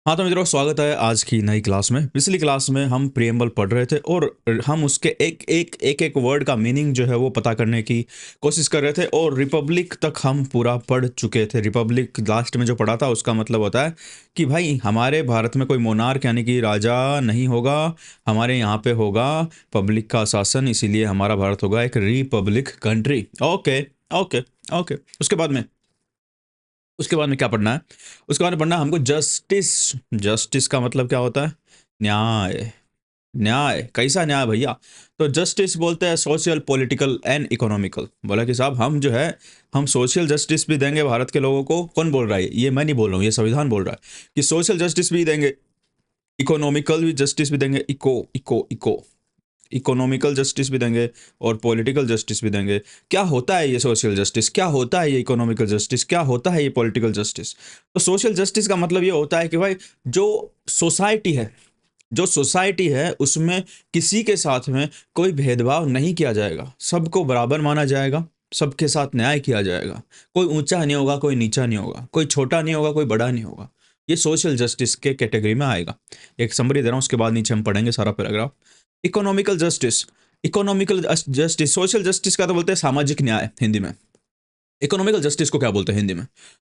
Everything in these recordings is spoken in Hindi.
हाँ तो मित्रों, स्वागत है आज की नई क्लास में। पिछली क्लास में हम प्रियम्बल पढ़ रहे थे और हम उसके एक वर्ड का मीनिंग जो है वो पता करने की कोशिश कर रहे थे और रिपब्लिक तक हम पूरा पढ़ चुके थे। रिपब्लिक लास्ट में जो पढ़ा था उसका मतलब होता है कि भाई हमारे भारत में कोई मोनार्क यानी कि राजा नहीं होगा, हमारे यहाँ पे होगा पब्लिक का शासन, इसीलिए हमारा भारत होगा एक Republic country. Okay okay okay. उसके बाद में क्या पढ़ना है? उसके बाद में पढ़ना है हमको जस्टिस। जस्टिस का मतलब क्या होता है? न्याय। न्याय कैसा न्याय भैया? तो जस्टिस बोलते हैं सोशल, पॉलिटिकल एंड इकोनॉमिकल। बोला कि साहब हम जो है हम सोशल जस्टिस भी देंगे भारत के लोगों को। कौन बोल रहा है? ये मैं नहीं बोल रहा हूँ, ये संविधान बोल रहा है कि सोशल जस्टिस भी देंगे, इकोनॉमिकल भी जस्टिस भी देंगे, eco eco eco economical justice भी देंगे और पॉलिटिकल जस्टिस भी देंगे। क्या होता है ये सोशल जस्टिस? क्या होता है ये इकोनॉमिकल जस्टिस? क्या होता है ये पॉलिटिकल जस्टिस? तो सोशल जस्टिस का मतलब ये होता है कि भाई जो सोसाइटी है, जो सोसाइटी है उसमें किसी के साथ में कोई भेदभाव नहीं किया जाएगा, सबको बराबर माना जाएगा, सबके साथ न्याय किया जाएगा। कोई ऊंचा नहीं होगा, कोई नीचा नहीं होगा, कोई छोटा नहीं होगा, कोई बड़ा नहीं होगा। ये सोशल जस्टिस के कैटेगरी में आएगा। एक समरी दे रहा हूँ, उसके बाद नीचे हम पढ़ेंगे सारा paragraph. Economical justice. Economical justice, social justice का तो बोलते हैं सामाजिक न्याय हिंदी में। इकोनॉमिकल जस्टिस को क्या बोलते हैं हिंदी में?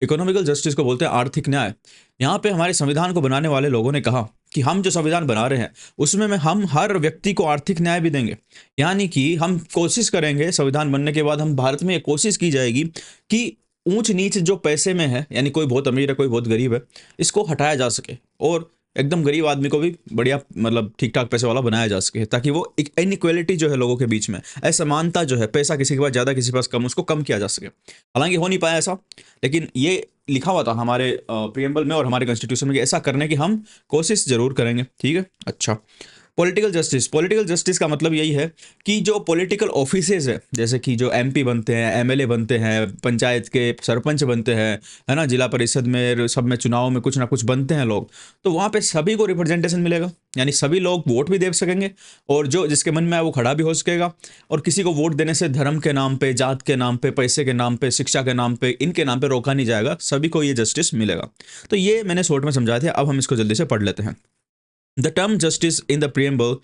इकोनॉमिकल जस्टिस को बोलते हैं आर्थिक न्याय। यहाँ पे हमारे संविधान को बनाने वाले लोगों ने कहा कि हम जो संविधान बना रहे हैं उसमें हम हर व्यक्ति को आर्थिक न्याय भी देंगे। यानी कि हम कोशिश करेंगे, संविधान बनने के बाद हम भारत में ये कोशिश की जाएगी कि ऊंच नीच जो पैसे में है, यानी कोई बहुत अमीर है कोई बहुत गरीब है, इसको हटाया जा सके और एकदम गरीब आदमी को भी बढ़िया मतलब ठीक ठाक पैसे वाला बनाया जा सके, ताकि वो एक इनइक्वालिटी जो है लोगों के बीच में, असमानता जो है, पैसा किसी के पास ज़्यादा किसी के पास कम, उसको कम किया जा सके। हालांकि हो नहीं पाया ऐसा, लेकिन ये लिखा हुआ था हमारे प्रियम्बल में और हमारे कॉन्स्टिट्यूशन में कि ऐसा करने की हम कोशिश जरूर करेंगे। ठीक है, अच्छा। Political justice. पॉलिटिकल जस्टिस का मतलब यही है कि जो पॉलिटिकल ऑफिसेज है, जैसे कि जो एमपी बनते हैं, एमएलए बनते हैं, पंचायत के सरपंच बनते हैं, है ना, जिला परिषद में, सब में चुनाव में कुछ ना कुछ बनते हैं लोग, तो वहाँ पे सभी को रिप्रेजेंटेशन मिलेगा। यानी सभी लोग वोट भी दे सकेंगे और जो जिसके मन में आए वो खड़ा भी हो सकेगा। और किसी को वोट देने से धर्म के नाम पे, जात के नाम पे, पैसे के नाम पे, शिक्षा के नाम पे, इनके नाम पे रोका नहीं जाएगा, सभी को ये जस्टिस मिलेगा। तो ये मैंने शॉर्ट में समझाया था, अब हम इसको जल्दी से पढ़ लेते हैं। The term justice in the preamble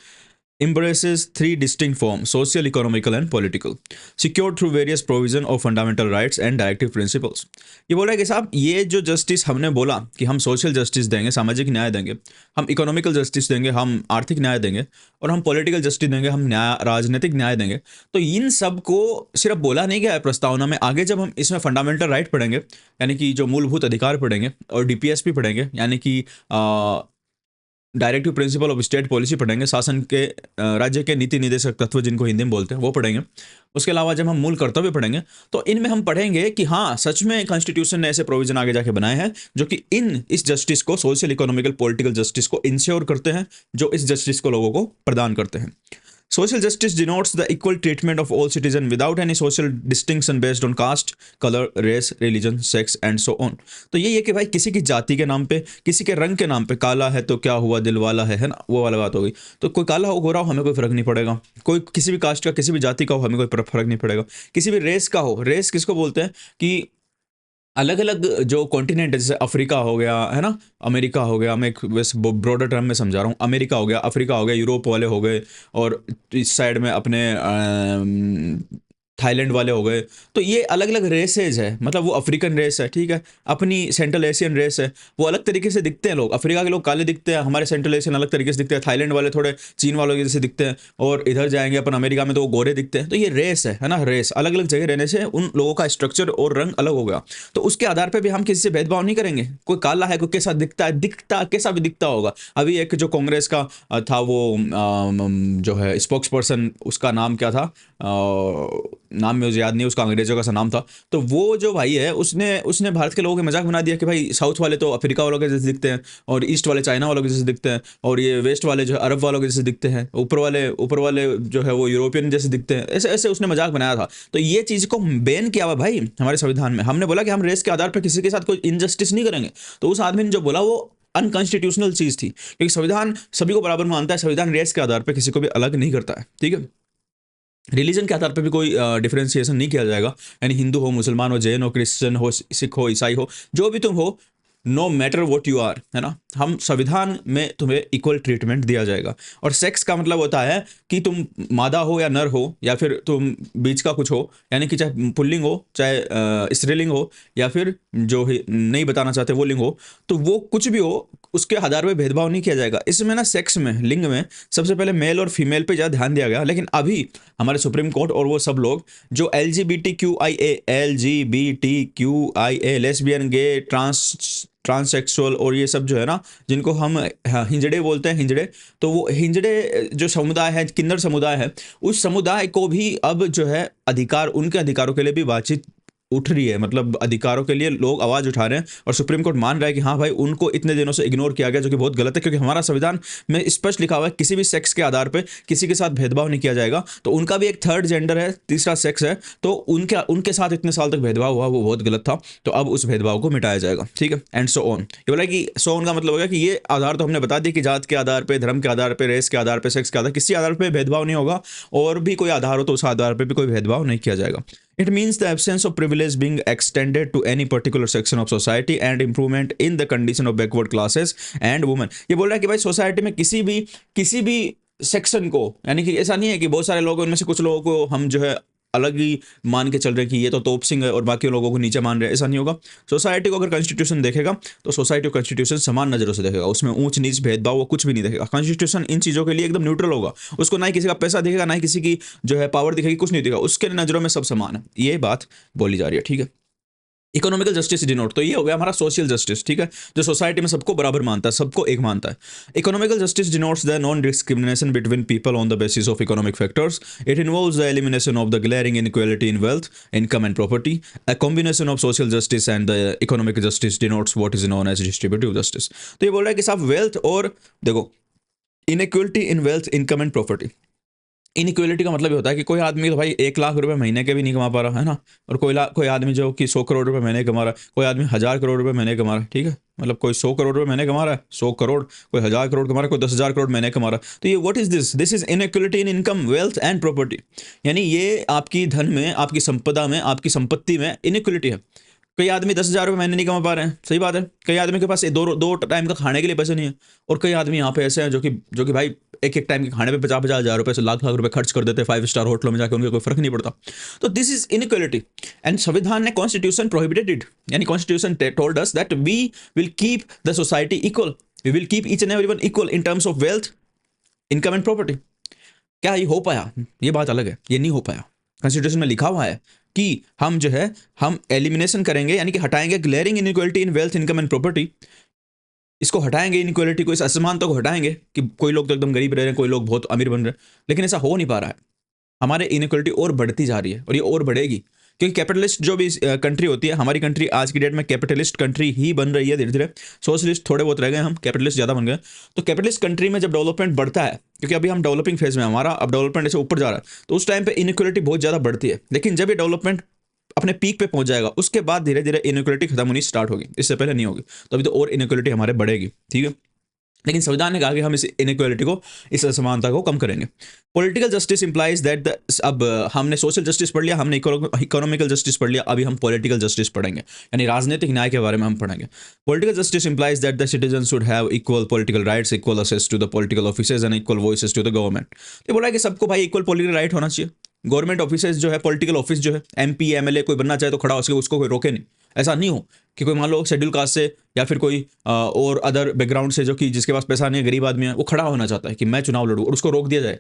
embraces three distinct forms: social, economical, and political, secured through various provision of fundamental rights and directive principles. ये बोला है कि साहब ये जो जस्टिस हमने बोला कि हम सोशल जस्टिस देंगे, सामाजिक न्याय देंगे, हम इकोनॉमिकल जस्टिस देंगे, हम आर्थिक न्याय देंगे, और हम पॉलिटिकल जस्टिस देंगे, हम न्याय राजनीतिक न्याय देंगे। तो इन सब को सिर्फ बोला नहीं गया है प्रस्तावना में। आगे जब हम इसमें फंडामेंटल राइट पढ़ेंगे, यानी कि जो मूलभूत अधिकार पढ़ेंगे, और डीपीएसपी पढ़ेंगे, यानी कि directive principle of state policy पढ़ेंगे, शासन के राज्य के नीति निदेशक तत्व जिनको हिंदी में बोलते हैं वो पढ़ेंगे। उसके अलावा जब हम मूल कर्तव्य पढ़ेंगे तो इनमें हम पढ़ेंगे कि हाँ सच में कॉन्स्टिट्यूशन ने ऐसे प्रोविजन आगे जाके बनाए हैं जो कि इस जस्टिस को, सोशल, इकोनॉमिकल, पॉलिटिकल जस्टिस को इंश्योर करते हैं, जो इस जस्टिस को लोगों को प्रदान करते हैं। Social justice denotes the equal treatment of all citizens without any social distinction based on caste, color, race, religion, sex and so on। तो ये कि भाई किसी की जाति के नाम पे, किसी के रंग के नाम पे, काला है तो क्या हुआ, दिल वाला है ना, वो वाला बात हो गई। तो कोई काला हो, गोरा हो, हमें कोई फर्क नहीं पड़ेगा। कोई किसी भी कास्ट का, किसी भी जाति का हो, हमें कोई फर्क नहीं पड़ेगा। किसी भी रेस का हो, रेस किसको बोलते हैं कि अलग अलग जो कॉन्टिनेंट है, जैसे अफ्रीका हो गया, है ना, अमेरिका हो गया, मैं एक वैसे ब्रॉडर टर्म में समझा रहा हूँ, अमेरिका हो गया, अफ्रीका हो गया, यूरोप वाले हो गए, और इस साइड में अपने थाईलैंड वाले हो गए। तो ये अलग अलग रेसेज है, मतलब वो अफ्रीकन रेस है, ठीक है, अपनी सेंट्रल एशियन रेस है, वो अलग तरीके से दिखते हैं लोग। अफ्रीका के लोग काले दिखते हैं, हमारे सेंट्रल एशियन अलग तरीके से दिखते हैं, थाईलैंड वाले थोड़े चीन वालों के जैसे दिखते हैं, और इधर जाएंगे अपन अमेरिका में तो वो गोरे दिखते हैं। तो ये रेस है ना, रेस। अलग अलग जगह रहने से उन लोगों का स्ट्रक्चर और रंग अलग हो गया, तो उसके आधार पर भी हम किसी से भेदभाव नहीं करेंगे। कोई काला है, कोई कैसा दिखता है, दिखता कैसा भी दिखता होगा। अभी एक जो कांग्रेस का था वो जो है स्पोक्स पर्सन, उसका नाम क्या था, नाम मुझे याद नहीं, उसका अंग्रेजों का सा नाम था। तो वो जो भाई है उसने उसने भारत के लोगों के मजाक बना दिया कि भाई साउथ वाले तो अफ्रीका वालों के जैसे दिखते हैं, और ईस्ट वाले चाइना वालों के जैसे दिखते हैं, और ये वेस्ट वाले जो है अरब वालों के जैसे दिखते हैं, ऊपर वाले जो है वो यूरोपियन जैसे दिखते हैं। ऐसे ऐसे उसने मजाक बनाया था। तो ये चीज़ को बैन किया हुआ भाई हमारे संविधान में। हमने बोला कि हम रेस के आधार पर किसी के साथ कोई इनजस्टिस नहीं करेंगे। तो उस आदमी ने जो बोला वो अनकॉन्स्टिट्यूशनल चीज़ थी, क्योंकि संविधान सभी को बराबर मानता है, संविधान रेस के आधार पर किसी को भी अलग नहीं करता है। ठीक है, रिलीजन के आधार पर भी कोई डिफरेंशिएशन नहीं किया जाएगा, यानी हिंदू हो, मुसलमान हो, जैन हो, क्रिश्चियन हो, सिख हो, ईसाई हो, जो भी तुम हो, no matter what you are, है ना, हम संविधान में तुम्हें इक्वल ट्रीटमेंट दिया जाएगा। और सेक्स का मतलब होता है कि तुम मादा हो या नर हो या फिर तुम बीच का कुछ हो, यानी कि चाहे पुल्लिंग हो चाहे स्त्रीलिंग हो या फिर जो नहीं बताना चाहते वो लिंग हो, तो वो कुछ भी हो उसके आधार पे भेदभाव नहीं किया जाएगा। इसमें ना सेक्स में, लिंग में सबसे पहले मेल और फीमेल पे ज़्यादा ध्यान दिया गया, लेकिन अभी हमारे सुप्रीम कोर्ट और वो सब लोग जो LGBTQIA लेस्बियन, गे, ट्रांससेक्सुअल और ये सब जो है ना, जिनको हम हिंजड़े बोलते हैं, हिंजड़े, तो वो हिंजड़े जो समुदाय है, किन्नर समुदाय है, उस समुदाय को भी अब जो है अधिकार, उनके अधिकारों के लिए भी बातचीत उठ रही है। मतलब अधिकारों के लिए लोग आवाज उठा रहे हैं और सुप्रीम कोर्ट मान रहा है कि हाँ भाई, उनको इतने दिनों से इग्नोर किया गया, जो कि बहुत गलत है, क्योंकि हमारा संविधान में स्पष्ट लिखा हुआ है किसी भी सेक्स के आधार पर किसी के साथ भेदभाव नहीं किया जाएगा। तो उनका भी एक थर्ड जेंडर है, तीसरा सेक्स है, तो उनके साथ इतने साल तक भेदभाव हुआ वो बहुत गलत था। तो अब उस भेदभाव को मिटाया जाएगा, ठीक है। एंड सो ऑन, ये बोला कि सो ऑन का मतलब हो गया कि ये आधार तो हमने बता दिया कि जात के आधार पर, धर्म के आधार पर, रेस के आधार पर, सेक्स के आधार, किसी आधार पर भेदभाव नहीं होगा, और भी कोई आधार हो तो उस आधार पर भी कोई भेदभाव नहीं किया जाएगा। It means the absence of privilege being extended to any particular section of society and improvement in the condition of backward classes and women। ये बोल रहा है कि भाई सोसाइटी में किसी भी सेक्शन को, यानी कि ऐसा नहीं है कि बहुत सारे लोग, उनमें से कुछ लोगों को हम जो है अलग ही मान के चल रहे हैं कि ये तो तोप सिंह है और बाकी लोगों को नीचे मान रहे हैं, ऐसा नहीं होगा। सोसाइटी को अगर कॉन्स्टिट्यूशन देखेगा तो सोसाइटी को कॉन्स्टिट्यूशन समान नजरों से देखेगा, उसमें ऊंच नीच भेदभाव वो कुछ भी नहीं देखेगा। कॉन्स्टिट्यूशन इन चीज़ों के लिए एकदम न्यूट्रल होगा, उसको ना ही किसी का पैसा दिखेगा, ना ही किसी की जो है पावर दिखेगी, कुछ नहीं दिखेगा, उसके नज़रों में सब समान है। ये बात बोली जा रही है, ठीक है। इकोनॉमिकल जस्टिस डिनोट, तो ये हो गया हमारा सोशल जस्टिस, ठीक है, जो सोसाइटी में सबको बराबर मानता है, सबको एक मानता है। Economical justice denotes the non discrimination between people on the basis of economic factors. It involves the elimination of the glaring inequality in wealth, income and property. A combination of social justice and the economic justice denotes what is known as distributive justice. तो ये बोल रहा है कि साहब वेल्थ और देखो, inequality in wealth, income and property. Inequality का मतलब ये होता है कि कोई आदमी तो भाई 1 लाख रुपए महीने के भी नहीं कमा पा रहा है ना, और कोई आदमी जो कि 100 करोड़ रुपए महीने कमा रहा है, कोई आदमी 1000 करोड़ रुपए महीने कमा रहा है, ठीक है, मतलब कोई 100 करोड़ रुपए महीने कमा रहा है, 100 करोड़, कोई 1000 करोड़ कमा रहा है, कोई 10,000 करोड़ महीने कमा रहा है। तो ये what is this is inequality in income, wealth and property. यानी ये आपकी धन में, आपकी संपदा में, आपकी संपत्ति में इनइक्वालिटी है। कई आदमी 10,000 रुपये महीने नहीं कमा पा रहे हैं, सही बात है। कई आदमी के पास दो टाइम का खाने के लिए पैसे नहीं है, और कई आदमी यहाँ पे ऐसे हैं जो कि भाई एक टाइम के खाने पे 50,000 रुपए से लाख लाख रुपए खर्च कर देते हैं 5 स्टार होटलों में जाके, उनके कोई फर्क नहीं पड़ता। तो दिस इज इनइक्वालिटी एंड संविधान ने, कॉन्स्टिट्यूशन प्रोहिबिटेड इट, यानी constitution told us that we will keep the society equal, we will keep each and everyone equal in terms of wealth, income and property. क्या ये हो पाया? ये बात अलग है, ये नहीं हो पाया। कॉन्स्टिट्यूशन में लिखा हुआ है कि हम जो है हम एलिमिनेशन करेंगे, यानी कि हटाएंगे glaring inequality in wealth, income and property. इसको हटाएंगे, इनइक्वालिटी को, इस असमानता को हटाएंगे कि कोई लोग तो एकदम गरीब रह रहे हैं, कोई लोग बहुत अमीर बन रहे हैं, लेकिन ऐसा हो नहीं पा रहा है। हमारे इनइक्वालिटी और बढ़ती जा रही है और ये और बढ़ेगी, क्योंकि कैपिटलिस्ट जो भी कंट्री होती है, हमारी कंट्री आज की डेट में कैपिटलिस्ट कंट्री ही बन रही है धीरे धीरे। सोशलिस्ट थोड़े बहुत रह गए, हम कैपिटलिस्ट ज़्यादा बन गए। तो कैपिटलिस्ट कंट्री में जब डेवलपमेंट बढ़ता है, क्योंकि अभी हम डेवलपिंग फेज में, हमारा अब डेवलपमेंट ऐसे ऊपर जा रहा है, तो उस टाइम पे इनइक्वालिटी बहुत ज़्यादा बढ़ती है। लेकिन जब ये डेवलपमेंट अपने पीक पे पहुंच जाएगा, उसके बाद धीरे धीरे इनइक्वालिटी खत्म होनी स्टार्ट होगी, इससे पहले नहीं होगी। तो अभी तो और इनइक्वालिटी हमारे बढ़ेगी, ठीक है। लेकिन संविधान ने कहा कि हम इस इनइक्वालिटी को, इस असमानता को कम करेंगे। पॉलिटिकल जस्टिस इंप्लाइज दैट अब हमने सोशल जस्टिस पढ़ लिया, हमने इकोनॉमिकल जस्टिस पढ़ लिया, अभी हम पॉलिटिकल जस्टिस पढ़ेंगे, यानी राजनीतिक न्याय के बारे में हम पढ़ेंगे। Political justice implies that the citizen should have equal political rights, equal access to the political offices and equal voices to the government. तो बोला है कि सबको भाई इक्वल पॉलिटिकल राइट होना चाहिए। गवर्नमेंट ऑफिसेज जो है, पॉलिटिकल ऑफिस जो है, MP MLA कोई बनना चाहे तो खड़ा हो सके, उसको कोई रोके नहीं। ऐसा नहीं हो कि कोई मान लो शेड्यूल कास्ट से या फिर कोई और अदर बैकग्राउंड से, जो कि जिसके पास पैसा नहीं है, गरीब आदमी है, वो खड़ा होना चाहता है कि मैं चुनाव लड़ूं, और उसको रोक दिया जाए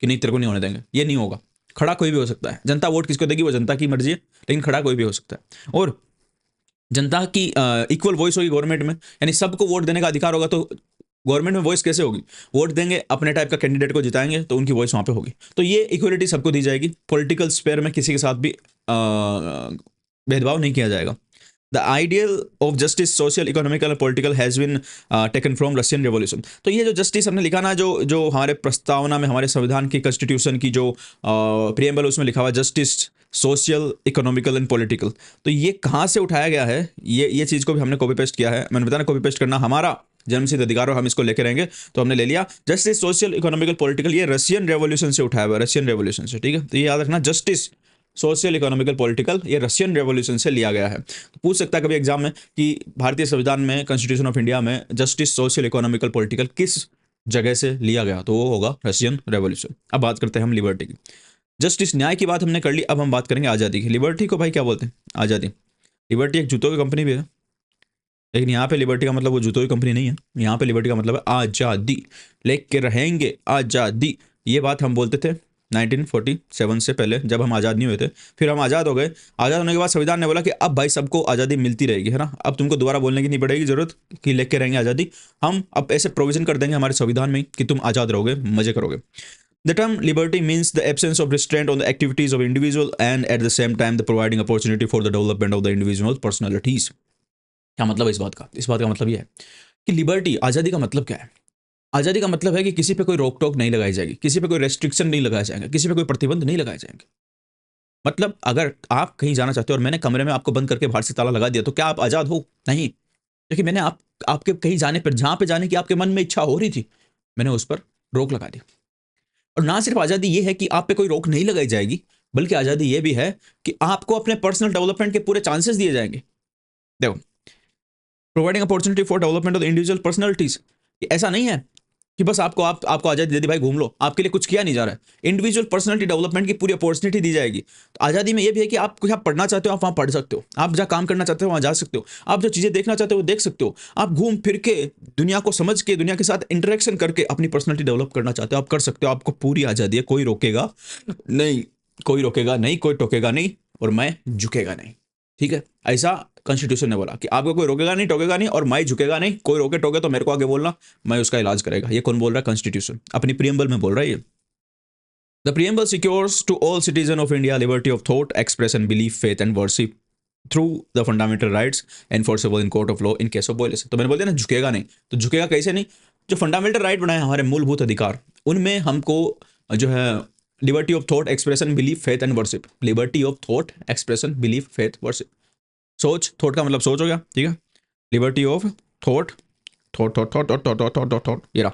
कि नहीं तेरे को नहीं होने देंगे। ये नहीं होगा। खड़ा कोई भी हो सकता है, जनता वोट किसको देगी वो जनता की मर्जी है, लेकिन खड़ा कोई भी हो सकता है। और जनता की इक्वल वॉइस होगी गवर्नमेंट में, यानी सबको वोट देने का अधिकार होगा। तो गवर्नमेंट में वॉइस कैसे होगी? वोट देंगे, अपने टाइप का कैंडिडेट को जिताएंगे, तो उनकी वॉइस वहाँ पे होगी। तो ये इक्वलिटी सबको दी जाएगी। पॉलिटिकल स्फेयर में किसी के साथ भी भेदभाव नहीं किया जाएगा। The ideal of justice social, economical, political has been taken from Russian revolution. तो ये जो जस्टिस हमने लिखा ना, जो हमारे प्रस्तावना में, हमारे संविधान की कॉन्स्टिट्यूशन की जो प्रियम्बल, उसमें लिखा हुआ justice social, economical and political. तो ये कहाँ से उठाया गया है? ये चीज़ को भी हमने कॉपी पेस्ट किया है। मैंने बताया कॉपी पेस्ट करना हमारा जन्मसिद्ध अधिकार और हम इसको लेके रहेंगे, तो हमने ले लिया जस्टिस सोशल, इकोनॉमिकल, पॉलिटिकल। ये रशियन रेवोल्यूशन से उठाया हुआ है, रशियन रेवोल्यूशन से, ठीक है। तो ये याद रखना, जस्टिस सोशल इकोनॉमिकल पॉलिटिकल, ये रशियन रेवोल्यूशन से लिया गया है। तो पूछ सकता है कभी एग्जाम में कि भारतीय संविधान में, कॉन्स्टिट्यूशन ऑफ इंडिया में जस्टिस, सोशल इकोनॉमिकल पॉलिटिकल किस जगह से लिया गया, तो वो होगा रशियन रेवोल्यूशन। अब बात करते हैं हम लिबर्टी की। जस्टिस, न्याय की बात हमने कर ली, अब हम बात करेंगे आज़ादी की। लिबर्टी को भाई क्या बोलते हैं? आज़ादी। लिबर्टी एक जूतों की कंपनी भी है, लेकिन यहाँ पे लिबर्टी का मतलब वो जूतों की कंपनी नहीं है। यहाँ पे लिबर्टी का मतलब है आज़ादी, लेके रहेंगे आज़ादी। ये बात हम बोलते थे 1947 से पहले, जब हम आज़ाद नहीं हुए थे। फिर हम आज़ाद हो गए। आज़ाद होने के बाद संविधान ने बोला कि अब भाई सबको आज़ादी मिलती रहेगी, है ना। अब तुमको दोबारा बोलने की नहीं पड़ेगी जरूरत कि लेके रहेंगे आज़ादी। हम अब ऐसे प्रोविजन कर देंगे हमारे संविधान में कि तुम आज़ाद रहोगे, मजे करोगे। The term liberty means the absence of restraint on the activities of individual and at the same time the providing opportunity for the development of the individual's personalities. क्या मतलब है इस बात का? इस बात का मतलब ये है कि लिबर्टी, आज़ादी का मतलब क्या है? आज़ादी का मतलब है कि किसी पे कोई रोक टोक नहीं लगाई जाएगी, किसी पे कोई रेस्ट्रिक्शन नहीं लगाया जाएगा, किसी पे कोई प्रतिबंध नहीं लगाए जाएंगे। मतलब अगर आप कहीं जाना चाहते हो और मैंने कमरे में आपको बंद करके बाहर से ताला लगा दिया, तो क्या आप आज़ाद हो? नहीं, क्योंकि मैंने आपके कहीं जाने पर, जहाँ पे जाने की आपके मन में इच्छा हो रही थी, मैंने उस पर रोक लगा दी। और ना सिर्फ आज़ादी ये है कि आप पे कोई रोक नहीं लगाई जाएगी, बल्कि आज़ादी ये भी है कि आपको अपने पर्सनल डेवलपमेंट के पूरे चांसेस दिए जाएंगे। देखो, providing opportunity for development of the individual personalities. ऐसा नहीं है कि बस आपको आज़ादी दे दी, भाई घूम लो, आपके लिए कुछ किया नहीं जा रहा है। इंडिविजुअल पर्सनैलिटी डेवलपमेंट की पूरी अपॉर्चुनिटी दी जाएगी। तो आज़ादी में ये भी है कि आप जहाँ पढ़ना चाहते हो आप वहाँ पढ़ सकते हो, आप जहाँ काम करना चाहते हो वहाँ जा सकते हो, आप जो चीज़ें देखना चाहते हो वो देख सकते हो, आप घूम फिर के दुनिया को समझ के, दुनिया के साथ इंटरेक्शन करके अपनी पर्सनैलिटी डेवलप करना चाहते हो, आप कर सकते हो। आपको पूरी आज़ादी है, कोई रोकेगा नहीं, कोई रोकेगा नहीं, कोई टोकेगा नहीं, और मैं झुकेगा नहीं। ठीक है, ऐसा कॉन्स्टिट्यूशन ने बोला कि आपको कोई रोकेगा नहीं, टोकेगा नहीं, और मैं झुकेगा नहीं। कोई रोके टोके तो मेरे को आगे बोलना, मैं उसका इलाज करेगा। ये कौन बोल रहा है? कॉन्स्टिट्यूशन अपनी प्रियम्बल में बोल रहा है ये। The preamble secures to all citizen of India liberty of thought, expression, belief, faith and worship through the fundamental rights enforceable in court of law in case of violation. तो मैंने बोल दिया ना, झुकेगा नहीं। तो झुकेगा कैसे नहीं? जो फंडामेंटल राइट बनाए हमारे मूलभूत अधिकार, उनमें हमको जो है liberty of thought, expression, belief, faith and worship. Liberty of thought, expression, belief, faith, worship. सोच, थॉट का मतलब सोच हो गया, ठीक है। Liberty of thought, thought thought thought thought thought thought thought thought, ये रहा।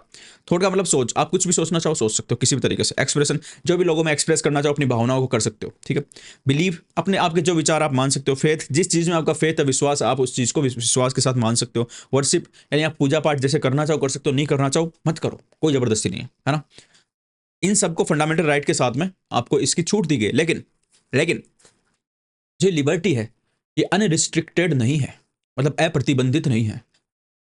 थॉट का मतलब सोच, आप कुछ भी सोचना चाहो सोच सकते हो किसी भी तरीके से। एक्सप्रेशन, जो भी लोगों में एक्सप्रेस करना चाहो अपनी भावनाओं को कर सकते हो, ठीक है। बिलीव, अपने आपके जो विचार आप मान सकते हो। फेथ, जिस चीज़ में आपका फेथ है, विश्वास, आप उस चीज़ को विश्वास के साथ मान सकते हो। वर्शिप, यानी आप पूजा पाठ जैसे करना चाहो कर सकते हो, नहीं करना चाहो मत करो, कोई जबरदस्ती नहीं है ना। इन सबको फंडामेंटल राइट के साथ में आपको इसकी छूट दी गई। लेकिन लेकिन जो लिबर्टी है ये अनरिस्ट्रिक्टेड नहीं है, मतलब अप्रतिबंधित नहीं है।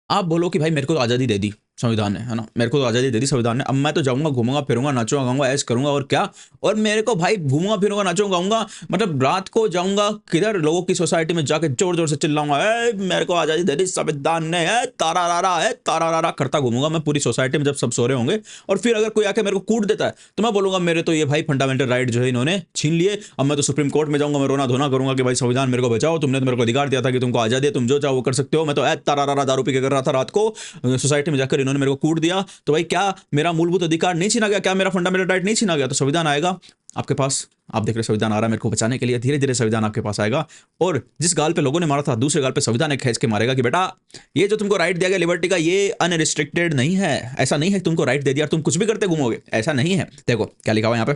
आप बोलो कि भाई मेरे को तो आज़ादी दे दी संविधान ने, है ना, मेरे को तो आज़ादी दे दी संविधान ने, अब मैं तो जाऊंगा, घूमूंगा, फिरूंगा, नाचूंगा, गाऊंगा, ऐश करूंगा और क्या। और मेरे को भाई घूमूंगा, फिरूंगा, नाचूंगा, गाऊंगा, मतलब रात को जाऊंगा किधर, लोगों की सोसाइटी में जाके जोर जोर से चिल्लाऊंगा, ए मेरे को आज़ादी दे दी संविधान ने, है तारा रारा, है तारा रारा करता घूमूंगा मैं पूरी सोसाइटी में जब सब सो रहे होंगे। और फिर अगर कोई आके मेरे को कूट देता है तो मैं बोलूंगा मेरे तो ये भाई फंडामेंटल राइट जो है इन्होंने छीन लिए। अब मैं तो सुप्रीम कोर्ट में जाऊंगा, मैं रोना धोना करूंगा कि भाई संविधान मेरे को बचाओ, तुमने तो मेरे को अधिकार दिया था कि तुमको आज़ादी है, तुम जो चाहो वो कर सकते हो। मैं तो तारा रारा दारू पी के कर रहा था रात को सोसाइटी में जाकर, इन्होंने मेरे को कूट दिया, तो भाई क्या मेरा मूलभूत अधिकार नहीं छीना गया? क्या मेरा फंडामेंटल राइट नहीं छीना गया? तो संविधान आएगा आपके पास, आप देख रहे संविधान आ रहा है मेरे को बचाने के लिए, धीरे धीरे संविधान आपके पास आएगा। और जिस गाल पे लोगों ने मारा था, दूसरे गाल पे संविधान खींच के मारेगा कि बेटा ये जो तुमको राइट दिया गया लिबर्टी का, ये अनरिस्ट्रिक्टेड नहीं है। ऐसा नहीं है कि तुमको राइट दे दिया और तुम कुछ भी करते घूमोगे, ऐसा नहीं है। देखो क्या लिखा हुआ यहाँ पे,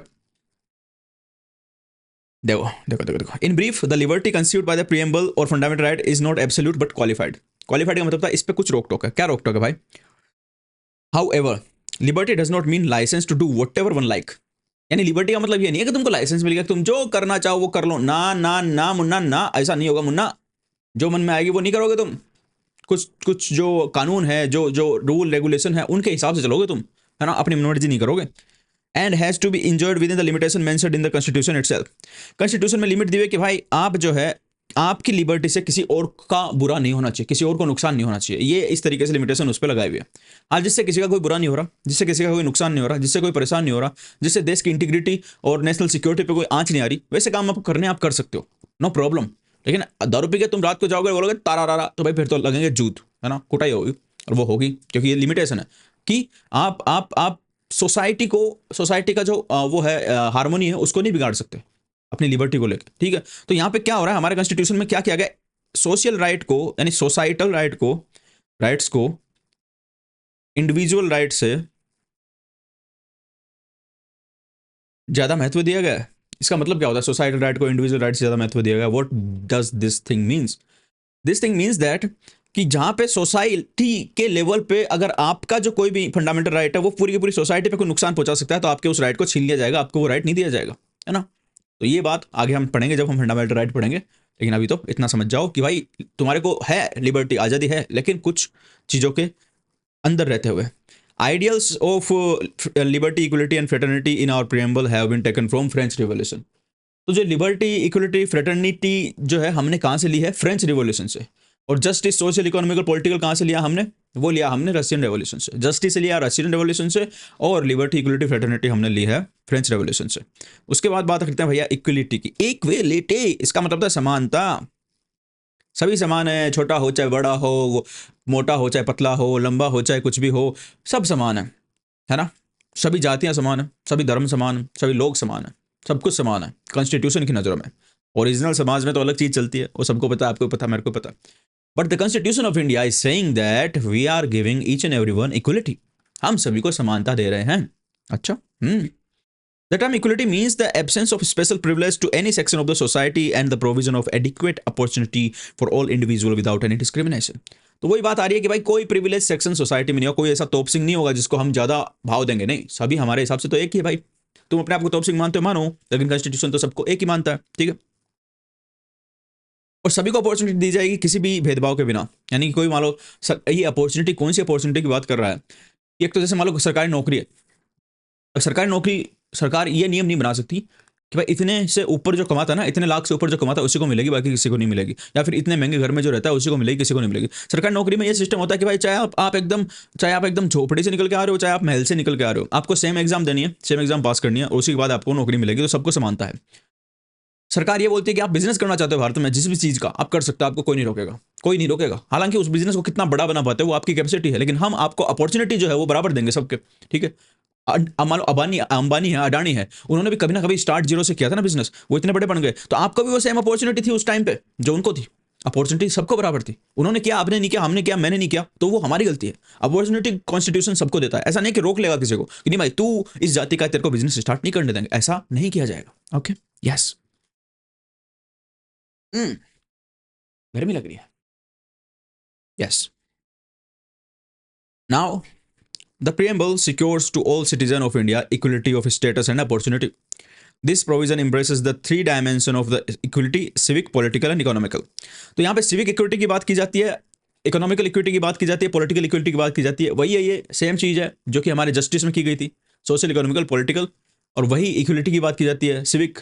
देखो देखो देखो देखो। In brief, the liberty conceived by the preamble और fundamental right is not absolute but qualified. Qualified का मतलब था इस पे कुछ रोक टोक है। क्या रोक टोक है भाई? However, liberty does not mean license to do whatever one like. यानी लिबर्टी का मतलब ये नहीं है कि तुमको लाइसेंस मिल गया तुम जो करना चाहो वो कर लो। ना ना ना मुन्ना ना, ऐसा नहीं होगा मुन्ना। जो मन में आएगी वो नहीं करोगे तुम। कुछ कुछ जो कानून है, जो जो रूल रेगुलेशन है, उनके हिसाब से चलोगे तुम, है ना, अपनी मनमर्जी नहीं करोगे। And has to be enjoyed within the limitation mentioned in the constitution itself. Constitution में लिमिट दी हुई कि भाई आप जो है, आपकी लिबर्टी से किसी और का बुरा नहीं होना चाहिए, किसी और को नुकसान नहीं होना चाहिए। ये इस तरीके से लिमिटेशन उस पर लगाई हुई है। आज जिससे किसी का कोई बुरा नहीं हो रहा, जिससे किसी का कोई नुकसान नहीं हो रहा, जिससे कोई परेशान नहीं हो रहा, जिससे देश की इंटीग्रिटी और नेशनल सिक्योरिटी पे कोई आंच नहीं आ रही, वैसे काम आपको करने आप कर सकते हो, नो प्रॉब्लम। लेकिन दारू पी के तुम रात को जाओगे बोलोगे तारा रारा, तो भाई फिर तो लगेंगे जूत, है ना, कुटाई होगी। और वो होगी क्योंकि ये लिमिटेशन है कि आप सोसाइटी को, सोसाइटी का जो वो है हार्मोनी है, उसको नहीं बिगाड़ सकते अपनी लिबर्टी को लेकर। ठीक है, तो यहाँ पे क्या हो रहा है, हमारे कॉन्स्टिट्यूशन में क्या किया गया, सोशल राइट को यानी सोसाइटल राइट को, राइट्स को इंडिविजुअल राइट से ज्यादा महत्व दिया गया है। इसका मतलब क्या होता है? सोसाइटल राइट को इंडिविजुअल राइट से ज़्यादा महत्व दिया गया। What does this thing means? This thing means that कि जहाँ पे सोसाइटी के लेवल पे अगर आपका जो कोई भी फंडामेंटल राइट है वो पूरी की पूरी सोसाइटी पे कोई नुकसान पहुंचा सकता है, तो आपके उस राइट को छीन लिया जाएगा, आपको वो राइट नहीं दिया जाएगा, है ना? तो ये बात आगे हम पढ़ेंगे जब हम फंडामेंटल राइट पढ़ेंगे। लेकिन अभी तो इतना समझ जाओ कि भाई तुम्हारे को है लिबर्टी, आज़ादी है, लेकिन कुछ चीज़ों के अंदर रहते हुए। Ideals of liberty, equality and fraternity in our preamble have been taken from French revolution. तो जो लिबर्टी, इक्वलिटी, फ्रेटर्निटी जो है हमने कहाँ से ली है? फ्रेंच रिवॉल्यूशन से। और जस्टिस, सोशल, इकोनॉमिकल, पॉलिटिकल कहाँ से लिया हमने? वो लिया हमने रशियन रेवोल्यूशन से। जस्टिस लिया रशियन रेवोल्यूशन से, और लिबर्टी, इक्वलिटी, फ्रेटर्निटी हमने ली है फ्रेंच रेवोल्यूशन से। उसके बाद बात करते हैं भैया इक्वलिटी की। इक्वलिटी इसका मतलब था समानता। सभी समान है, छोटा हो चाहे बड़ा हो, मोटा हो चाहे पतला हो, लंबा हो चाहे कुछ भी हो, सब समान है ना? सभी जातियां समान है, सभी धर्म समान है, सभी लोग समान है, सब कुछ समान है कॉन्स्टिट्यूशन की नज़रों में। ओरिजिनल समाज में तो अलग चीज़ चलती है, वो सबको पता है, आपको पता, मेरे को पता। But the constitution of India is saying that we are giving each and everyone equality. हम सभी को समानता दे रहे हैं। अच्छा, The term equality means the absence of special privilege to any section of the society and the provision of adequate opportunity for all individuals without any discrimination. तो वही बात आ रही है कि भाई कोई प्रिविलेज सेक्शन सोसाइटी में नहीं होगा, कोई ऐसा तोप सिंह नहीं होगा जिसको हम ज्यादा भाव देंगे। नहीं, सभी हमारे हिसाब से तो एक ही है भाई। तुम अपने आप को तोप सिंह मानते हो, मानो, लेकिन कॉन्स्टिट्यूशन तो सबको एक ही मानता है, ठीक है? और सभी को अपॉर्चुनिटी दी जाएगी किसी भी भेदभाव के बिना। यानी कि कोई मान लो ये अपॉर्चुनिटी, कौन सी अपॉर्चुनिटी की बात कर रहा है? एक तो जैसे मान लो सरकारी नौकरी है, सरकारी नौकरी सरकार ये नियम नहीं बना सकती कि भाई इतने से ऊपर जो कमाता है ना, इतने लाख से ऊपर जो कमाता है उसी को मिलेगी, बाकी किसी को नहीं मिलेगी। या फिर इतने महंगे घर में जो रहता है उसी को मिलेगी, किसी को नहीं मिलेगी। सरकारी नौकरी में ये सिस्टम होता है कि भाई चाहे आप एकदम झोपड़ी से निकल के आ रहे हो, चाहे आप महल से निकल के आ रहे हो, आपको सेम एग्जाम देनी है, सेम एग्जाम पास करनी है, और उसी के बाद आपको नौकरी मिलेगी। तो सबको समानता है। सरकार ये बोलती है कि आप बिजनेस करना चाहते हो भारत में, जिस भी चीज़ का आप कर सकते हो, आपको कोई नहीं रोकेगा, कोई नहीं रोकेगा। हालांकि उस बिजनेस को कितना बड़ा बना पाते हो वो आपकी कैपेसिटी है, लेकिन हम आपको अपॉर्चुनिटी जो है वो बराबर देंगे सबके, ठीक है? मान लो अंबानी है, अडानी है, उन्होंने भी कभी ना कभी स्टार्ट जीरो से किया था ना बिजनेस, वो इतने बड़े बन गए। तो आपको भी वो सेम अपॉर्चुनिटी थी उस टाइम पे जो उनको थी। अपॉर्चुनिटी सबको बराबर थी। उन्होंने किया, आपने नहीं किया, हमने किया, मैंने नहीं किया, तो वो हमारी गलती है। अपॉर्चुनिटी कॉन्स्टिट्यूशन सबको देता है। ऐसा नहीं कि रोक लेगा किसी को कि नहीं भाई तू इस जाति का, तेरे को बिजनेस स्टार्ट नहीं करने देंगे, ऐसा नहीं किया जाएगा। Okay, yes. गर्मी लग रही है। Yes, now the preamble secures to all citizens of India equality of status and opportunity. This provision embraces the three dimensions of the equality: civic, political and economical. तो यहाँ पे civic equality की बात की जाती है, इकोनॉमिकल इक्विटी की बात की जाती है, पॉलिटिकल इक्विटी की बात की जाती है। वही है, ये सेम चीज़ है जो कि हमारे जस्टिस में की गई थी, सोशल, इकोनॉमिकल, पॉलिटिकल। और वही इक्विटी की बात की जाती है, civic,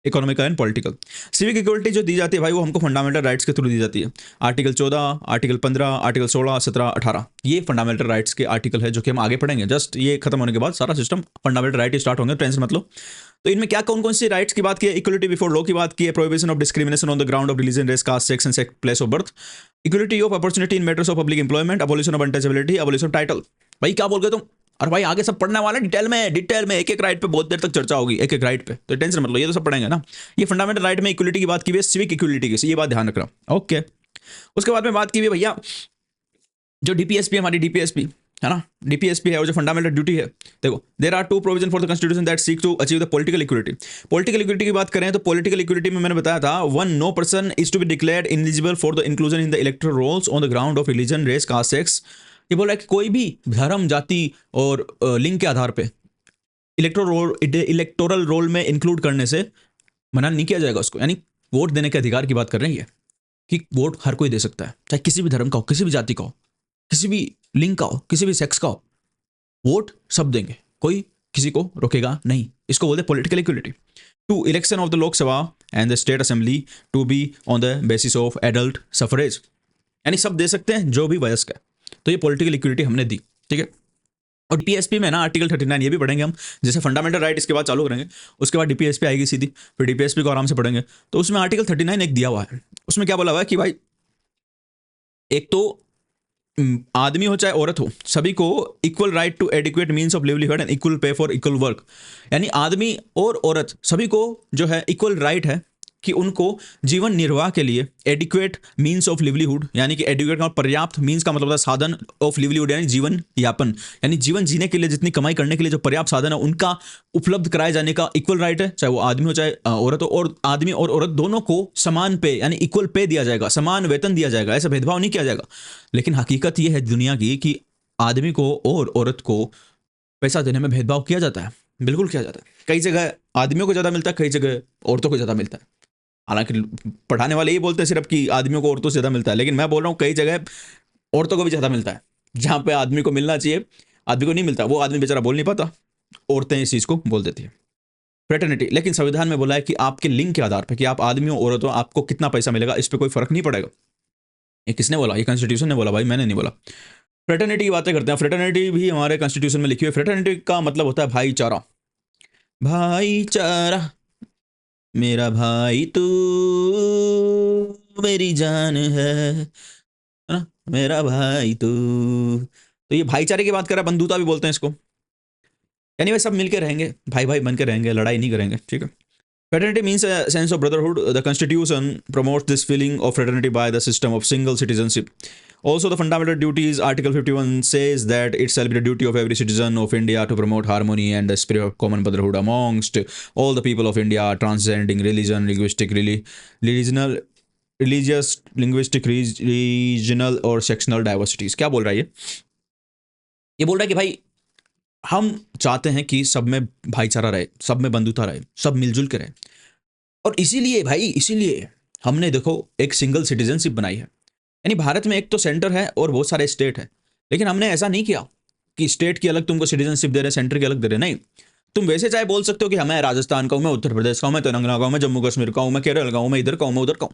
economical and political. Civic equality जो दी जाती है भाई वो हमको फंडामेंटल राइट्स के थ्रू दी जाती है। आर्टिकल 14, आर्टिकल 15, आर्टिकल 16, 17, 18, ये फंडामेंटल राइट्स के आर्टिकल है जो कि हम आगे पढ़ेंगे। जस्ट ये खत्म होने के बाद सारा सिस्टम फंडामेंटल राइट स्टार्ट होंगे, टेंशन मत लो। तो इनमें क्या कौन कौन सी राइट्स की बात की है? इक्वलिटी बिफोर लॉ की बात की है, prohibition of discrimination on the ground of religion, race, caste, sex and sex, place of birth, equality of opportunity in matters of public employment, abolition of untouchability, abolition of title. भाई क्या बोल गए तुम? और भाई आगे सब पढ़ने वाला डिटेल में एक एक राइट पे बहुत देर तक चर्चा होगी, एक एक राइट पे, तो टेंशन मत लो, ये तो सब पढ़ेंगे ना। ये फंडामेंटल राइट में इक्वलिटी की बात की हुई है, सिविक इक्वलिटी की, ये बात ध्यान रखना। ओके, उसके बाद में बात की हुई भैया जो डीपीएसपी, हमारी डीपीएसपी है ना, डीपीएसपी है, वो जो फंडामेंटल ड्यूटी है। देखो, there are two provision for the constitution that seek to achieve the political equity. Political equity की बात करें तो पॉलिटिकल इक्विटी में मैंने बताया था, one, no person is to be declared eligible for the inclusion in the electoral rolls on the ground of religion, race, caste, sex. ये बोला कि कोई भी धर्म, जाति और लिंग के आधार पे इलेक्टोरल रोल में इंक्लूड करने से मना नहीं किया जाएगा उसको। यानी वोट देने के अधिकार की बात कर रही है कि वोट हर कोई दे सकता है, चाहे किसी भी धर्म का हो, किसी भी जाति का हो, किसी भी लिंग का हो, किसी भी सेक्स का हो, वोट सब देंगे, कोई किसी को रोकेगा नहीं। इसको बोलते हैं political equality. Two, election of the Lok Sabha and the state assembly to be on the basis of adult suffrage, यानी सब दे सकते हैं जो भी वयस्क है। तो ये पॉलिटिकल इक्विटी हमने दी, ठीक है। और डीपीएसपी में ना आर्टिकल 39 ये भी पढ़ेंगे हम, जैसे फंडामेंटल राइट इसके बाद चालू करेंगे, उसके बाद डीपीएसपी आएगी सीधी, फिर डीपीएसपी को आराम से पढ़ेंगे। तो उसमें आर्टिकल 39 एक दिया हुआ है, उसमें क्या बोला हुआ है कि भाई एक तो आदमी हो चाहे औरत हो, सभी को equal right to adequate means of livelihood and equal pay for equal work. यानी आदमी और औरत सभी को जो है इक्वल राइट है कि उनको जीवन निर्वाह के लिए एडिक्वेट मीन्स ऑफ लिवलीहुड, यानी कि एडिक्वेट का पर्याप्त मीन्स का मतलब होता है साधन, ऑफ लिवलीहुड यानी जीवन यापन, यानी जीवन जीने के लिए जितनी कमाई करने के लिए जो पर्याप्त साधन है उनका उपलब्ध कराए जाने का इक्वल राइट है, चाहे वो आदमी हो चाहे औरत हो, और आदमी और औरत दोनों को समान पे यानी इक्वल पे दिया जाएगा, समान वेतन दिया जाएगा, ऐसा भेदभाव नहीं किया जाएगा। लेकिन हकीकत यह है दुनिया की कि आदमी को और औरत को पैसा देने में भेदभाव किया जाता है, बिल्कुल किया जाता है। कई जगह आदमियों को ज़्यादा मिलता है, कई जगह औरतों को ज़्यादा मिलता है। हालांकि पढ़ाने वाले ये बोलते हैं सिर्फ कि आदमियों को औरतों से ज़्यादा मिलता है, लेकिन मैं बोल रहा हूँ कई जगह औरतों को भी ज़्यादा मिलता है। जहाँ पे आदमी को मिलना चाहिए आदमी को नहीं मिलता, वो आदमी बेचारा बोल नहीं पाता, औरतें इस चीज़ को बोल देती है। फ्रेटर्निटी, लेकिन संविधान में बोला है कि आपके लिंग के आधार पर कि आप आदमी हो औरत हो आपको कितना पैसा मिलेगा इस पर कोई फर्क नहीं पड़ेगा। ये किसने बोला? ये कॉन्स्टिट्यूशन ने बोला भाई, मैंने नहीं बोला। फ्रेटर्निटी की बातें करते हैं। फ्रेटर्निटी भी हमारे कॉन्स्टिट्यूशन में लिखी हुई है। फ्रेटर्निटी का मतलब होता है भाईचारा। भाईचारा, मेरा भाई तू मेरी जान है ना, मेरा भाई तू। तो ये भाईचारे की बात कर रहा है, बंधुता भी बोलते हैं इसको, यानी वे सब मिलकर रहेंगे, भाई भाई बन के रहेंगे, लड़ाई नहीं करेंगे, ठीक है। Fraternity means a sense of brotherhood. The Constitution promotes this feeling of fraternity by the system of single citizenship. Also, the fundamental duties, Article 51 says that it shall be the duty of every citizen of India to promote harmony and the spirit of common brotherhood amongst all the people of India, transcending religion, regional, religious, linguistic, regional और sectional diversities. क्या बोल रहा है ये बोल रहा है कि भाई हम चाहते हैं कि सब में भाईचारा रहे, सब में बंधुता रहे, सब मिलजुल के रहे, और इसीलिए हमने देखो एक सिंगल सिटीजनशिप बनाई है। यानी भारत में एक तो सेंटर है और बहुत सारे स्टेट है, लेकिन हमने ऐसा नहीं किया कि स्टेट की अलग तुमको सिटीजनशिप दे रहे, सेंटर की अलग दे रहे, नहीं। तुम वैसे चाहे बोल सकते हो कि मैं राजस्थान का हूँ, मैं उत्तर प्रदेश का हूँ, मैं तेलंगाना का हूँ, मैं जम्मू कश्मीर का हूँ, मैं केरल का हूँ, मैं इधर का हूँ, मैं उधर का हूँ,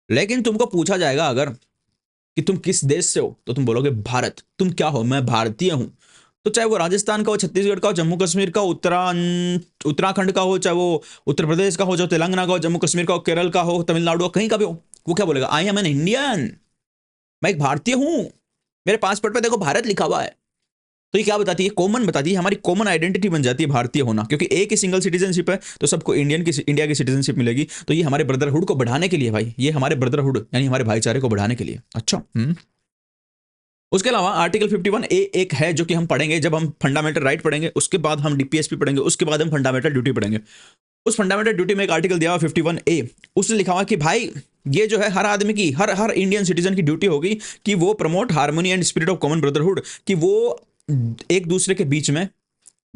लेकिन तुमको पूछा जाएगा अगर कि तुम किस देश से हो तो तुम बोलोगे भारत। तुम क्या हो? मैं भारतीय हूँ। तो चाहे वो राजस्थान का हो, छत्तीसगढ़ का हो, जम्मू कश्मीर का, उत्तराखंड का हो, चाहे वो उत्तर प्रदेश का हो, चाहे तेलंगाना का हो, जम्मू कश्मीर का हो, केरल का हो, तमिलनाडु का, कहीं का भी हो, वो क्या बोलेगा? आई एम एन इंडियन, मैं एक भारतीय हूं, मेरे पासपोर्ट पे देखो भारत लिखा हुआ है। तो ये क्या बताती है? कॉमन बताती है, हमारी कॉमन आइडेंटिटी बन जाती है भारतीय होना, क्योंकि एक ही सिंगल सिटीजनशिप है तो सबको इंडिया की सिटीजनशिप मिलेगी। तो ये हमारे ब्रदरहुड को बढ़ाने के लिए भाई, ये हमारे ब्रदरहुड यानी हमारे भाईचारे को बढ़ाने के लिए। अच्छा, उसके अलावा आर्टिकल 51A एक है जो कि हम पढ़ेंगे जब हम फंडामेंटल राइट पढ़ेंगे, उसके बाद हम डीपीएसपी पढ़ेंगे, उसके बाद हम फंडामेंटल ड्यूटी पढ़ेंगे। उस फंडामेंटल ड्यूटी में एक आर्टिकल दिया हुआ 51A, उसने लिखा हुआ कि भाई ये जो है हर आदमी की, हर इंडियन सिटीजन की ड्यूटी होगी कि वो promote harmony and spirit of common brotherhood, कि वो एक दूसरे के बीच में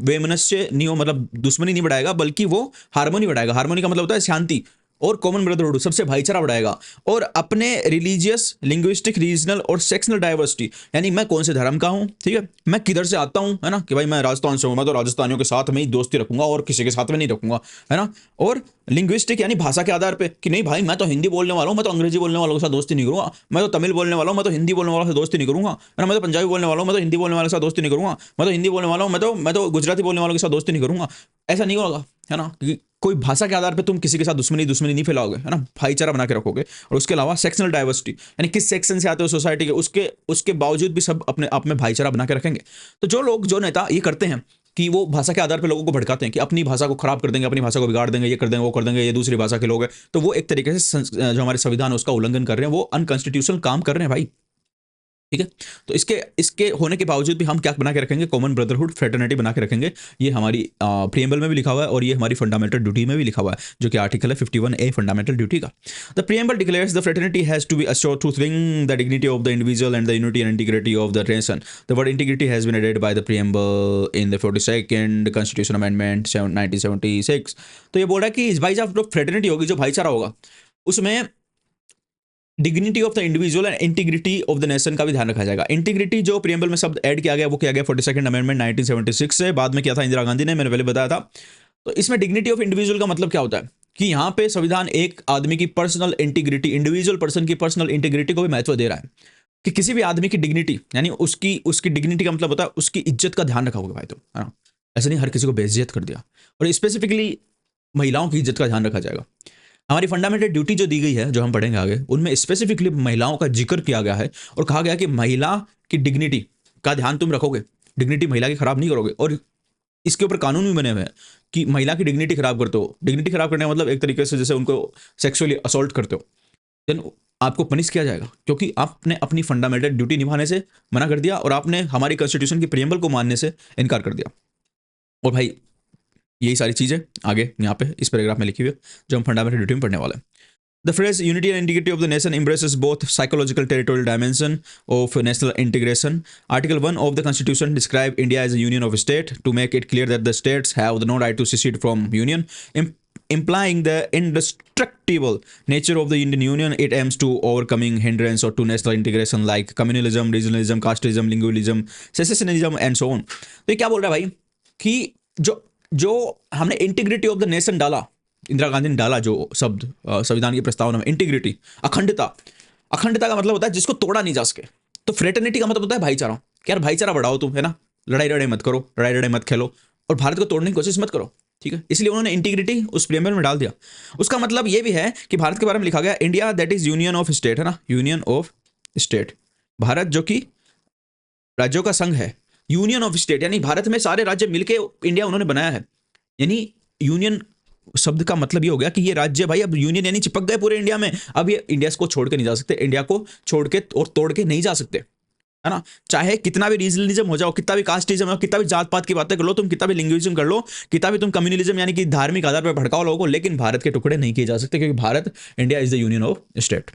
वैमनस्य नहीं हो, मतलब दुश्मनी नहीं बढ़ाएगा, बल्कि वो हार्मोनी बढ़ाएगा। हार्मोनी का मतलब होता है शांति, और कॉमन ब्रदरहुड सबसे भाईचारा बढ़ाएगा। और अपने रिलीजियस, लिंग्विस्टिक, रीजनल और सेक्शनल डाइवर्सिटी, यानी मैं कौन से धर्म का हूँ, ठीक है, मैं किधर से आता हूँ, है ना, कि भाई मैं राजस्थान से हूँ, मैं तो राजस्थानियों के साथ में ही दोस्ती रखूंगा और किसी के साथ में नहीं रखूंगा, है ना। और लिंग्विस्टिक यानी भाषा के आधार पे कि नहीं भाई मैं तो हिंदी बोलने वाला हूँ, मैं तो अंग्रेजी बोलने वालों के साथ दोस्ती नहीं करूँगा, मैं तो तमिल बोलने वाला हूँ, मैं तो हिंदी बोलने वालों से दोस्ती नहीं करूँगा, है ना, मैं तो पंजाबी बोलने वाला हूँ, मैं तो हिंदी बोलने वालों के साथ दोस्ती नहीं करूँगा, मैं तो हिंदी बोलने वाला हूँ, मैं तो गुजराती बोलने वालों के साथ दोस्ती नहीं करूँगा। ऐसा नहीं होगा, है ना, क्योंकि कोई भाषा के आधार पे तुम किसी के साथ दुश्मनी नहीं फैलाओगे, है ना, भाईचारा बना के रखोगे। और उसके अलावा सेक्शनल डाइवर्सिटी, यानी किस सेक्शन से आते हो सोसाइटी के, उसके बावजूद भी सब अपने आप में भाईचारा बना के रखेंगे। तो जो नेता ये करते हैं कि वो भाषा के आधार पे लोगों को भड़काते हैं कि अपनी भाषा को खराब कर देंगे, अपनी भाषा को बिगाड़ देंगे, ये कर देंगे, वो कर देंगे, ये दूसरी भाषा के लोग हैं, तो वो एक तरीके से जो हमारे संविधान है उसका उल्लंघन कर रहे हैं, वो अनकॉन्स्टिट्यूशनल काम कर रहे हैं भाई, ठीक है। तो इसके होने के बावजूद भी हम क्या बना के रखेंगे? कॉमन ब्रदरहुड, फ्रेटर्निटी बना के रखेंगे। ये हमारी प्रीएम्बल में भी लिखा हुआ है और ये हमारी फंडामेंटल ड्यूटी में भी लिखा हुआ है, जो कि आर्टिकल है 51A फंडामेंटल ड्यूटी का। The preamble declares the fraternity has to be assured through thing the dignity of the individual and the unity and integrity of the nation. The word integrity has been added by the preamble in the 42nd constitution amendment 1976। तो ये बोल रहा है कि भाई साहब फ्रेटर्निटी होगी, जो भाईचारा होगा, उसमें dignity of the individual and integrity of the nation का भी ध्यान रखा जाएगा। इंटीग्रिटी जो प्रीएम्बल में शब्द ऐड किया गया वो किया गया 42nd अमेंडमेंट 1976 से, बाद में किया था इंदिरा गांधी ने, मैंने पहले बताया था। तो इसमें डिग्निटी ऑफ इंडिविजुअल का मतलब क्या होता है कि यहाँ पे संविधान एक आदमी की पर्सनल इंटीग्रिटी, इंडिविजुअल पर्सन की पर्सनल इंटीग्रिटी को भी महत्व दे रहा है, कि किसी भी आदमी की डिग्निटी, यानी उसकी डिग्निटी का मतलब होता है उसकी इज्जत का ध्यान रखा होगा भाई, तो है ना, ऐसा नहीं हर किसी को बेइज्जत कर दिया। और स्पेसिफिकली महिलाओं की इज्जत का ध्यान रखा जाएगा। हमारी फंडामेंटल ड्यूटी जो दी गई है, जो हम पढ़ेंगे आगे, उनमें स्पेसिफिकली महिलाओं का जिक्र किया गया है और कहा गया कि महिला की डिग्निटी का ध्यान तुम रखोगे, डिग्निटी महिला की खराब नहीं करोगे। और इसके ऊपर कानून भी बने हुए हैं कि महिला की डिग्निटी खराब करते हो, डिग्निटी खराब करने का मतलब एक तरीके से जैसे उनको सेक्सुअली असॉल्ट करते हो, देन आपको पनिश किया जाएगा, क्योंकि आपने अपनी फंडामेंटल ड्यूटी निभाने से मना कर दिया और आपने हमारी कॉन्स्टिट्यूशन की प्रियम्बल को मानने से इनकार कर दिया। और भाई यही सारी चीज़ें आगे यहाँ पे इस पैराग्राफ में लिखी हुई है जो हम फंडामेंटल ड्यूटी में पढ़ने वाले हैं। The phrase unity and integrity of the nation embraces both psychological territorial dimension of national integration. Article 1 of the Constitution describes India as a union of states to make it clear that the states have no right to secede from union, implying the indestructible nature of the Indian Union. It aims to overcoming hindrance or to national integration like communalism, regionalism, casteism, lingualism, secessionism and so on. तो ये क्या बोल रहा है भाई कि जो जो हमने इंटीग्रिटी ऑफ द नेशन डाला, इंदिरा गांधी ने डाला जो शब्द संविधान की प्रस्तावना में, इंटीग्रिटी, अखंडता, अखंडता का मतलब होता है जिसको तोड़ा नहीं जा सके। तो फ्रेटर्निटी का मतलब होता है भाईचारा, कि यार भाईचारा बढ़ाओ तुम, है ना, लड़ाई लड़ाई मत करो, लड़ाई लड़ाई मत खेलो और भारत को तोड़ने की कोशिश मत करो, ठीक है। इसलिए उन्होंने इंटीग्रिटी उस प्रीएम्बल में डाल दिया। उसका मतलब ये भी है कि भारत के बारे में लिखा गया India that is union of state, है ना, यूनियन ऑफ स्टेट, भारत जो कि राज्यों का संघ है, यूनियन ऑफ स्टेट यानी भारत में सारे राज्य मिलके इंडिया उन्होंने बनाया है। यानी यूनियन शब्द का मतलब ये हो गया कि ये राज्य भाई अब यूनियन यानी चिपक गए पूरे इंडिया में, अब ये इंडिया को छोड़ के नहीं जा सकते, इंडिया को छोड़ के और तोड़ के नहीं जा सकते, है ना। चाहे कितना भी रीजनलिज्म हो जाओ, कितना भी कास्टिज्म हो, कितना भी जात पात की बातें कर लो तुम, कितना भी लिंग्विज्म कर लो, कितना भी तुम कम्युनलिज्म यानी कि धार्मिक आधार पर भड़काओ लोगों को, लेकिन भारत के टुकड़े नहीं किए जा सकते, क्योंकि Bharat, India is the union of state.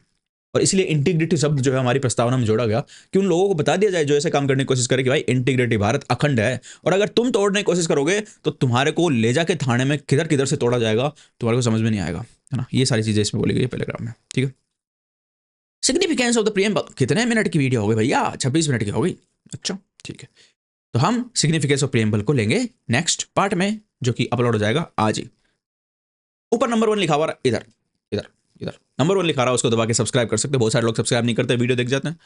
और इसलिए इंटीग्रिटी शब्द जो है हमारी प्रस्तावना में जोड़ा गया कि उन लोगों को बता दिया जाए जो ऐसे काम करने की कोशिश करे कि भाई इंटीग्रिटी, भारत अखंड है, और अगर तुम तोड़ने की कोशिश करोगे तो तुम्हारे को ले जाके थाने में किधर किधर से तोड़ा जाएगा तुम्हारे को समझ में नहीं आएगा, है ना। ये सारी चीजें इसमें बोली गई है पैराग्राफ में, ठीक है। सिग्निफिकेंस ऑफ द प्रीएम्बल, कितने मिनट की वीडियो हो गई भैया, 26 मिनट की हो गई, अच्छा ठीक है। तो हम सिग्निफिकेंस ऑफ प्रीएम्बल को लेंगे नेक्स्ट पार्ट में, जो कि अपलोड हो जाएगा आज ही। ऊपर नंबर 1 लिखा हुआ इधर इधर इधर नंबर 1 लिखा रहा है, उसको दबा के सब्सक्राइब कर सकते हैं। बहुत सारे लोग सब्सक्राइब नहीं करते, वीडियो देख जाते हैं।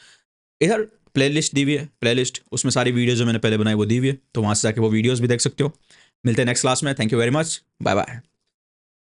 इधर प्लेलिस्ट दी हुई है, प्लेलिस्ट, उसमें सारी वीडियो जो मैंने पहले बनाई वो दी हुई है, तो वहाँ से जाके वो वीडियोस भी देख सकते हो। मिलते हैं नेक्स्ट क्लास में, thank you very much, bye bye.